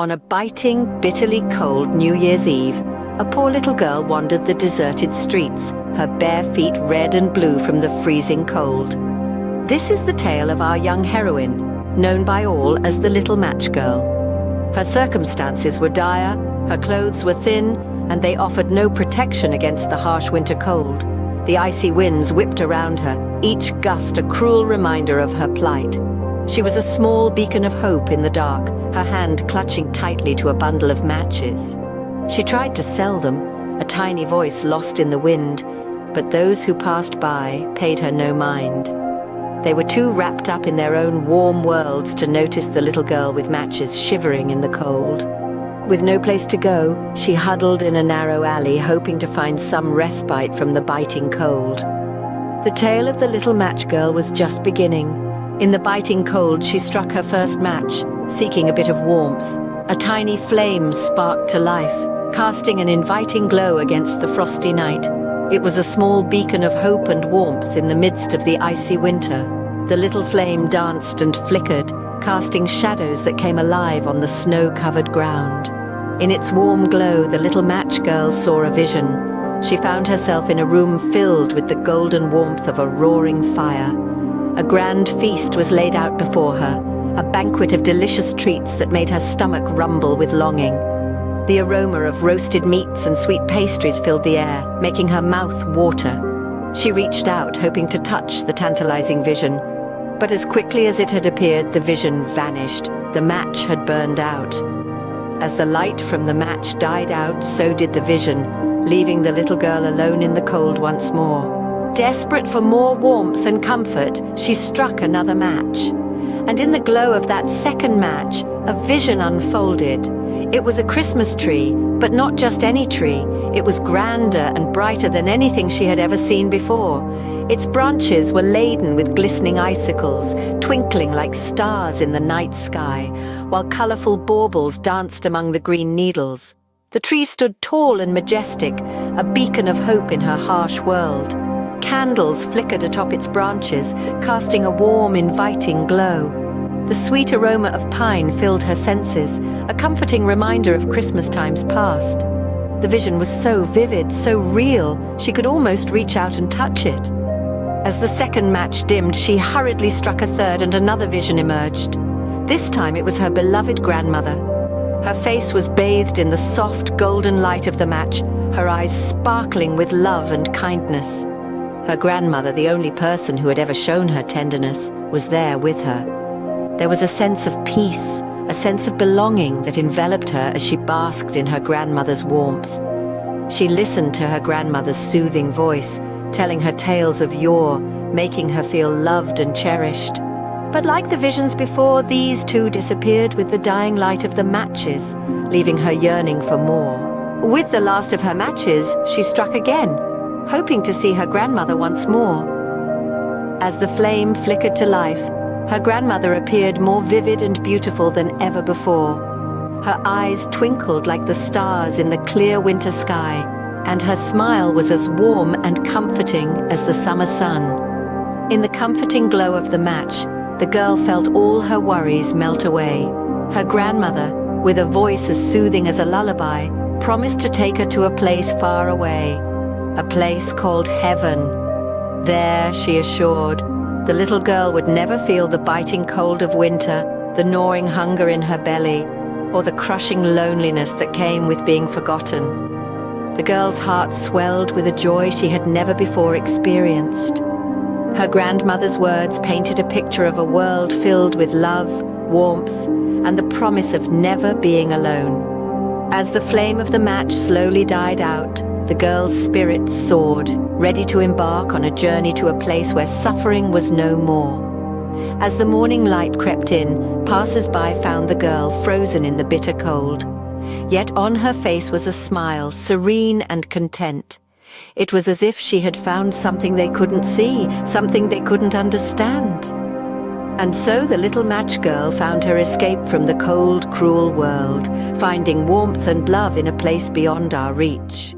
On a biting, bitterly cold New Year's Eve, a poor little girl wandered the deserted streets, her bare feet red and blue from the freezing cold. This is the tale of our young heroine, known by all as the Little Match Girl. Her circumstances were dire, her clothes were thin, and they offered no protection against the harsh winter cold. The icy winds whipped around her, each gust a cruel reminder of her plight. She was a small beacon of hope in the dark, her hand clutching tightly to a bundle of matches. She tried to sell them, a tiny voice lost in the wind, but those who passed by paid her no mind. They were too wrapped up in their own warm worlds to notice the little girl with matches shivering in the cold. With no place to go, she huddled in a narrow alley, hoping to find some respite from the biting cold. The tale of the Little Match Girl was just beginning. In the biting cold, she struck her first match, seeking a bit of warmth. A tiny flame sparked to life, casting an inviting glow against the frosty night. It was a small beacon of hope and warmth in the midst of the icy winter. The little flame danced and flickered, casting shadows that came alive on the snow-covered ground. In its warm glow, the Little Match Girl saw a vision. She found herself in a room filled with the golden warmth of a roaring fire. A grand feast was laid out before her, a banquet of delicious treats that made her stomach rumble with longing. The aroma of roasted meats and sweet pastries filled the air, making her mouth water. She reached out, hoping to touch the tantalizing vision. But as quickly as it had appeared, the vision vanished. The match had burned out. As the light from the match died out, so did the vision, leaving the little girl alone in the cold once more. Desperate for more warmth and comfort, she struck another match. And in the glow of that second match, a vision unfolded. It was a Christmas tree, but not just any tree. It was grander and brighter than anything she had ever seen before. Its branches were laden with glistening icicles, twinkling like stars in the night sky, while colorful baubles danced among the green needles. The tree stood tall and majestic, a beacon of hope in her harsh world. Candles flickered atop its branches, casting a warm, inviting glow. The sweet aroma of pine filled her senses, a comforting reminder of Christmas times past. The vision was so vivid, so real, she could almost reach out and touch it. As the second match dimmed, she hurriedly struck a third and another vision emerged. This time it was her beloved grandmother. Her face was bathed in the soft golden light of the match, her eyes sparkling with love and kindness. Her grandmother, the only person who had ever shown her tenderness, was there with her. There was a sense of peace, a sense of belonging that enveloped her as she basked in her grandmother's warmth. She listened to her grandmother's soothing voice, telling her tales of yore, making her feel loved and cherished. But like the visions before, these too disappeared with the dying light of the matches, leaving her yearning for more. With the last of her matches, she struck again, hoping to see her grandmother once more. As the flame flickered to life, her grandmother appeared more vivid and beautiful than ever before. Her eyes twinkled like the stars in the clear winter sky, and her smile was as warm and comforting as the summer sun. In the comforting glow of the match, the girl felt all her worries melt away. Her grandmother, with a voice as soothing as a lullaby, promised to take her to a place far away, a place called heaven. There, she assured, the little girl would never feel the biting cold of winter, the gnawing hunger in her belly, or the crushing loneliness that came with being forgotten. The girl's heart swelled with a joy she had never before experienced. Her grandmother's words painted a picture of a world filled with love, warmth, and the promise of never being alone. As the flame of the match slowly died out, the girl's spirit soared, ready to embark on a journey to a place where suffering was no more. As the morning light crept in, passers-by found the girl frozen in the bitter cold. Yet on her face was a smile, serene and content. It was as if she had found something they couldn't see, something they couldn't understand. And so the little match girl found her escape from the cold, cruel world, finding warmth and love in a place beyond our reach.